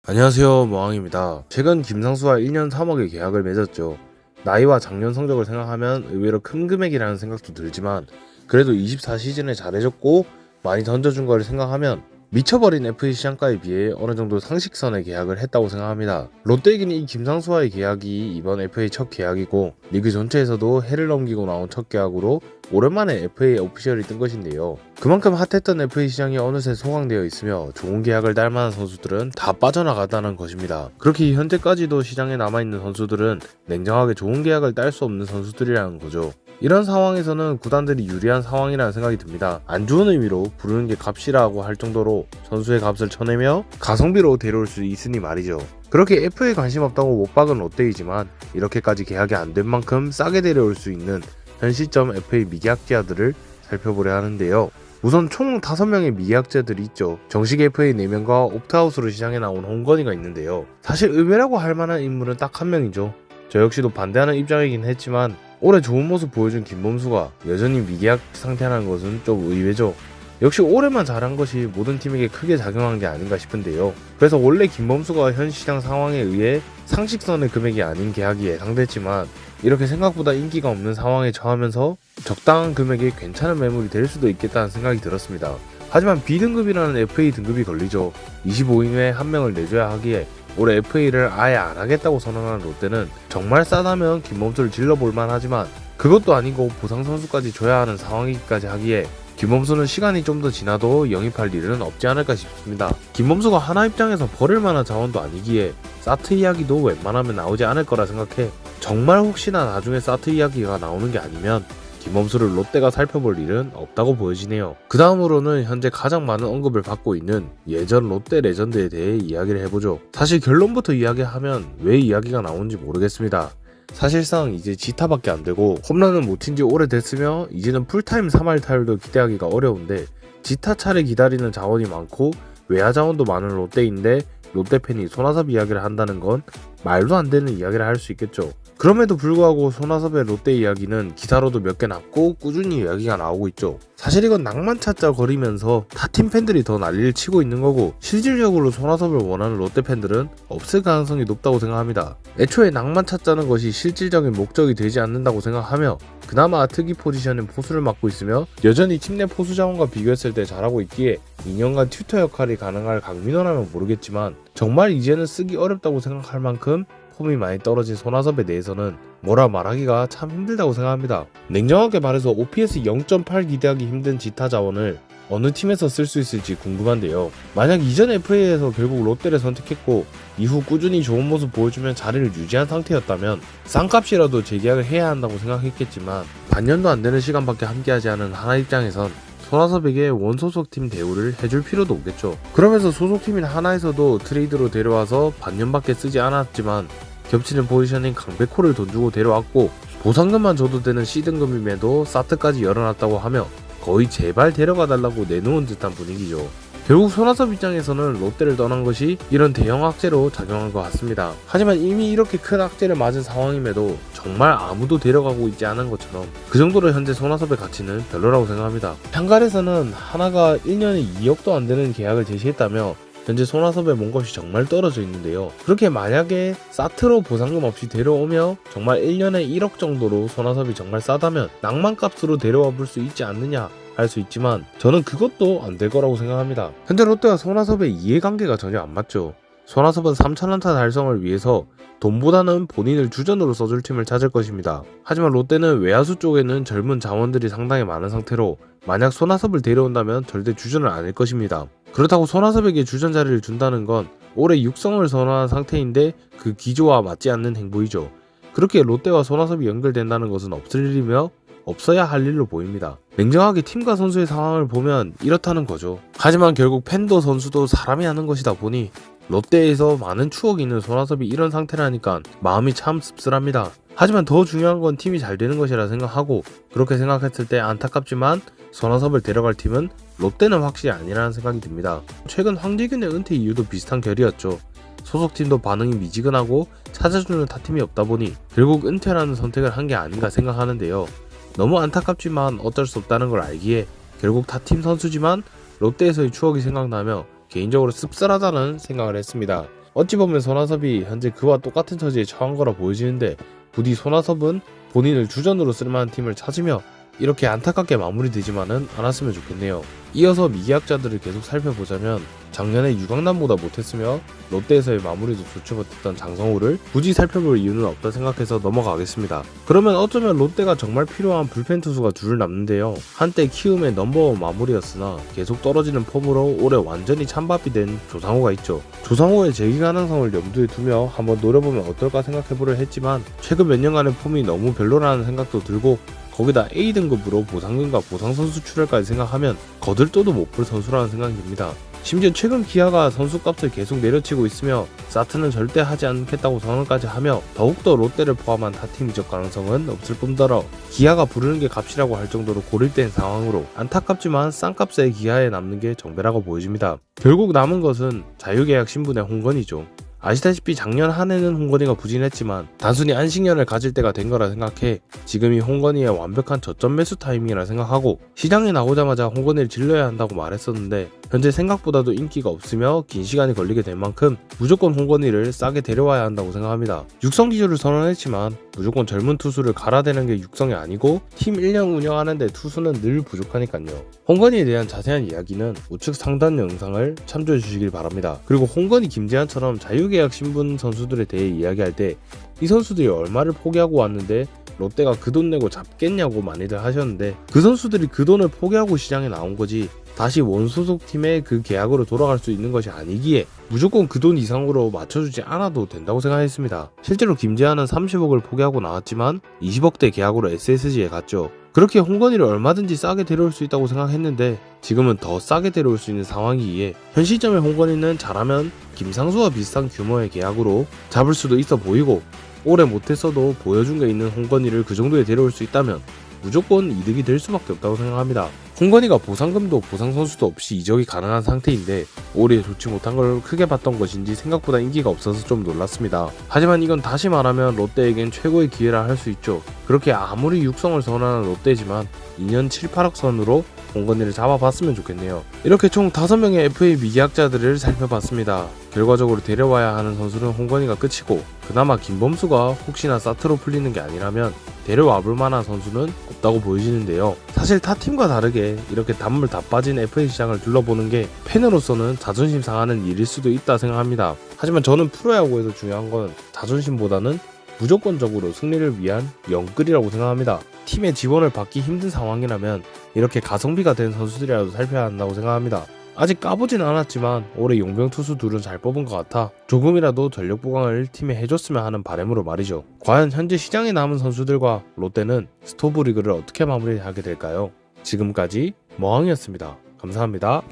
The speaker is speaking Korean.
안녕하세요, 모항입니다. 최근 김상수와 1년 3억의 계약을 맺었죠. 나이와 작년 성적을 생각하면 의외로 큰 금액이라는 생각도 들지만 그래도 24시즌에 잘해줬고 많이 던져준 걸 생각하면 미쳐버린 FA 시장가에 비해 어느 정도 상식선의 계약을 했다고 생각합니다. 롯데에게는 이 김상수와의 계약이 이번 FA 첫 계약이고 리그 전체에서도 해를 넘기고 나온 첫 계약으로 오랜만에 FA 오피셜이 뜬 것인데요. 그만큼 핫했던 FA 시장이 어느새 소강되어 있으며 좋은 계약을 딸 만한 선수들은 다 빠져나갔다는 것입니다. 그렇게 현재까지도 시장에 남아있는 선수들은 냉정하게 좋은 계약을 딸 수 없는 선수들이라는 거죠. 이런 상황에서는 구단들이 유리한 상황이라는 생각이 듭니다. 안 좋은 의미로 부르는 게 값이라고 할 정도로 선수의 값을 쳐내며 가성비로 데려올 수 있으니 말이죠. 그렇게 FA에 관심 없다고 못 박은 롯데이지만 이렇게까지 계약이 안 된 만큼 싸게 데려올 수 있는 현 시점 FA 미계약자들을 살펴보려 하는데요. 우선 총 5명의 미계약자들이 있죠. 정식 FA 4명과 옵트아웃으로 시장에 나온 홍건희가 있는데요. 사실 의외라고 할 만한 인물은 딱 한 명이죠. 저 역시도 반대하는 입장이긴 했지만 올해 좋은 모습 보여준 김범수가 여전히 미계약 상태라는 것은 좀 의외죠. 역시 올해만 잘한 것이 모든 팀에게 크게 작용한 게 아닌가 싶은데요. 그래서 원래 김범수가 현 시장 상황에 의해 상식선의 금액이 아닌 계약이 예상됐지만 이렇게 생각보다 인기가 없는 상황에 처하면서 적당한 금액이 괜찮은 매물이 될 수도 있겠다는 생각이 들었습니다. 하지만 B등급이라는 FA 등급이 걸리죠. 25인 외에 한 명을 내줘야 하기에 올해 FA를 아예 안 하겠다고 선언한 롯데는 정말 싸다면 김범수를 질러볼만 하지만 그것도 아니고 보상 선수까지 줘야 하는 상황이기까지 하기에 김범수는 시간이 좀 더 지나도 영입할 일은 없지 않을까 싶습니다. 김범수가 하나 입장에서 버릴 만한 자원도 아니기에 사트 이야기도 웬만하면 나오지 않을 거라 생각해 정말 혹시나 나중에 사트 이야기가 나오는 게 아니면 김범수를 롯데가 살펴볼 일은 없다고 보여지네요. 그 다음으로는 현재 가장 많은 언급을 받고 있는 예전 롯데 레전드에 대해 이야기를 해보죠. 사실 결론부터 이야기하면 왜 이야기가 나오는지 모르겠습니다. 사실상 이제 지타밖에 안되고 홈런은 못 친 지 오래됐으며 이제는 풀타임 3할 타율도 기대하기가 어려운데 지타 차례 기다리는 자원이 많고 외야 자원도 많은 롯데인데 롯데 팬이 손아섭 이야기를 한다는 건 말도 안 되는 이야기를 할 수 있겠죠. 그럼에도 불구하고 손아섭의 롯데 이야기는 기사로도 몇 개 났고 꾸준히 이야기가 나오고 있죠. 사실 이건 낭만 찾자 거리면서 타 팀 팬들이 더 난리를 치고 있는 거고 실질적으로 손아섭을 원하는 롯데 팬들은 없을 가능성이 높다고 생각합니다. 애초에 낭만 찾자는 것이 실질적인 목적이 되지 않는다고 생각하며 그나마 특이 포지션인 포수를 맡고 있으며 여전히 팀 내 포수 자원과 비교했을 때 잘하고 있기에 2년간 튜터 역할이 가능할 강민호라면 모르겠지만 정말 이제는 쓰기 어렵다고 생각할 만큼 폼이 많이 떨어진 손아섭에 대해서는 뭐라 말하기가 참 힘들다고 생각합니다. 냉정하게 말해서 OPS 0.8 기대하기 힘든 지타 자원을 어느 팀에서 쓸 수 있을지 궁금한데요. 만약 이전 FA에서 결국 롯데를 선택했고 이후 꾸준히 좋은 모습 보여주면 자리를 유지한 상태였다면 싼값이라도 재계약을 해야 한다고 생각했겠지만 반년도 안 되는 시간밖에 함께하지 않은 하나 입장에선 손아섭에게 원소속팀 대우를 해줄 필요도 없겠죠. 그러면서 소속팀인 하나에서도 트레이드로 데려와서 반년밖에 쓰지 않았지만 겹치는 포지션인 강백호를 돈 주고 데려왔고 보상금만 줘도 되는 C등급임에도 사트까지 열어놨다고 하며 거의 제발 데려가 달라고 내놓은 듯한 분위기죠. 결국 손아섭 입장에서는 롯데를 떠난 것이 이런 대형 악재로 작용한 것 같습니다. 하지만 이미 이렇게 큰 악재를 맞은 상황임에도 정말 아무도 데려가고 있지 않은 것처럼 그 정도로 현재 손아섭의 가치는 별로라고 생각합니다. 한갈에서는 하나가 1년에 2억도 안 되는 계약을 제시했다며 현재 손아섭의 몸값이 정말 떨어져 있는데요. 그렇게 만약에 사트로 보상금 없이 데려오며 정말 1년에 1억 정도로 손아섭이 정말 싸다면 낭만값으로 데려와 볼 수 있지 않느냐 할 수 있지만 저는 그것도 안 될 거라고 생각합니다. 현재 롯데와 손아섭의 이해관계가 전혀 안 맞죠. 손아섭은 3,000안타 달성을 위해서 돈보다는 본인을 주전으로 써줄 팀을 찾을 것입니다. 하지만 롯데는 외야수 쪽에는 젊은 자원들이 상당히 많은 상태로 만약 손아섭을 데려온다면 절대 주전을 안 할 것입니다. 그렇다고 손아섭에게 주전 자리를 준다는 건 올해 육성을 선언한 상태인데 그 기조와 맞지 않는 행보이죠. 그렇게 롯데와 손아섭이 연결된다는 것은 없을 일이며 없어야 할 일로 보입니다. 냉정하게 팀과 선수의 상황을 보면 이렇다는 거죠. 하지만 결국 팬도 선수도 사람이 하는 것이다 보니 롯데에서 많은 추억이 있는 손아섭이 이런 상태라니까 마음이 참 씁쓸합니다. 하지만 더 중요한 건 팀이 잘 되는 것이라 생각하고 그렇게 생각했을 때 안타깝지만 손아섭을 데려갈 팀은 롯데는 확실히 아니라는 생각이 듭니다. 최근 황재균의 은퇴 이유도 비슷한 결이었죠. 소속팀도 반응이 미지근하고 찾아주는 타팀이 없다 보니 결국 은퇴라는 선택을 한 게 아닌가 생각하는데요. 너무 안타깝지만 어쩔 수 없다는 걸 알기에 결국 타팀 선수지만 롯데에서의 추억이 생각나며 개인적으로 씁쓸하다는 생각을 했습니다. 어찌 보면 손아섭이 현재 그와 똑같은 처지에 처한 거라 보여지는데 부디 손아섭은 본인을 주전으로 쓸만한 팀을 찾으며 이렇게 안타깝게 마무리되지만은 않았으면 좋겠네요. 이어서 미계약자들을 계속 살펴보자면 작년에 유강남보다 못했으며 롯데에서의 마무리도 좋지 못했던 장성호를 굳이 살펴볼 이유는 없다 생각해서 넘어가겠습니다. 그러면 어쩌면 롯데가 정말 필요한 불펜 투수가 둘 남는데요. 한때 키움의 넘버원 마무리였으나 계속 떨어지는 폼으로 올해 완전히 찬밥이 된 조상우가 있죠. 조상우의 재기 가능성을 염두에 두며 한번 노려보면 어떨까 생각해보려 했지만 최근 몇 년간의 폼이 너무 별로라는 생각도 들고 거기다 A등급으로 보상금과 보상선수 출혈까지 생각하면 거들떠도 못 볼 선수라는 생각이 듭니다. 심지어 최근 기아가 선수값을 계속 내려치고 있으며 사트는 절대 하지 않겠다고 선언까지 하며 더욱더 롯데를 포함한 타팀 이적 가능성은 없을 뿐더러 기아가 부르는 게 값이라고 할 정도로 고립된 상황으로 안타깝지만 싼값에 기아에 남는 게 정배라고 보여집니다. 결국 남은 것은 자유계약 신분의 홍건희죠. 아시다시피 작년 한 해는 홍건희가 부진했지만 단순히 안식년을 가질 때가 된 거라 생각해 지금이 홍건희의 완벽한 저점 매수 타이밍이라 생각하고 시장에 나오자마자 홍건희를 질러야 한다고 말했었는데 현재 생각보다도 인기가 없으며 긴 시간이 걸리게 될 만큼 무조건 홍건희를 싸게 데려와야 한다고 생각합니다. 육성 기조를 선언했지만 무조건 젊은 투수를 갈아대는 게 육성이 아니고 팀 1년 운영하는데 투수는 늘 부족하니까요. 홍건희에 대한 자세한 이야기는 우측 상단 영상을 참조해 주시길 바랍니다. 그리고 홍건희, 김재환처럼 자유계약 신분 선수들에 대해 이야기할 때 이 선수들이 얼마를 포기하고 왔는데 롯데가 그 돈 내고 잡겠냐고 많이들 하셨는데 그 선수들이 그 돈을 포기하고 시장에 나온 거지 다시 원소속 팀의 그 계약으로 돌아갈 수 있는 것이 아니기에 무조건 그 돈 이상으로 맞춰주지 않아도 된다고 생각했습니다. 실제로 김재환은 30억을 포기하고 나왔지만 20억대 계약으로 SSG에 갔죠. 그렇게 홍건희를 얼마든지 싸게 데려올 수 있다고 생각했는데 지금은 더 싸게 데려올 수 있는 상황이기에 현 시점에 홍건희는 잘하면 김상수와 비슷한 규모의 계약으로 잡을 수도 있어 보이고 올해 못했어도 보여준 게 있는 홍건희를 그 정도에 데려올 수 있다면 무조건 이득이 될 수밖에 없다고 생각합니다. 홍건희가 보상금도 보상선수도 없이 이적이 가능한 상태인데 올해 좋지 못한 걸 크게 봤던 것인지 생각보다 인기가 없어서 좀 놀랐습니다. 하지만 이건 다시 말하면 롯데에겐 최고의 기회라 할 수 있죠. 그렇게 아무리 육성을 선언하는 롯데지만 2년 7, 8억 선으로 홍건희를 잡아봤으면 좋겠네요. 이렇게 총 5명의 FA 미계약자들을 살펴봤습니다. 결과적으로 데려와야 하는 선수는 홍건희가 끝이고 그나마 김범수가 혹시나 사트로 풀리는 게 아니라면 데려와볼 만한 선수는 없다고 보여지는데요. 사실 타 팀과 다르게 이렇게 단물 다 빠진 FA 시장을 둘러보는 게 팬으로서는 자존심 상하는 일일 수도 있다 생각합니다. 하지만 저는 프로야구에서 중요한 건 자존심보다는 무조건적으로 승리를 위한 영끌이라고 생각합니다. 팀의 지원을 받기 힘든 상황이라면 이렇게 가성비가 된 선수들이라도 살펴야 한다고 생각합니다. 아직 까보진 않았지만 올해 용병 투수 둘은 잘 뽑은 것 같아 조금이라도 전력 보강을 팀에 해줬으면 하는 바람으로 말이죠. 과연 현재 시장에 남은 선수들과 롯데는 스토브 리그를 어떻게 마무리하게 될까요? 지금까지 머항이었습니다. 감사합니다.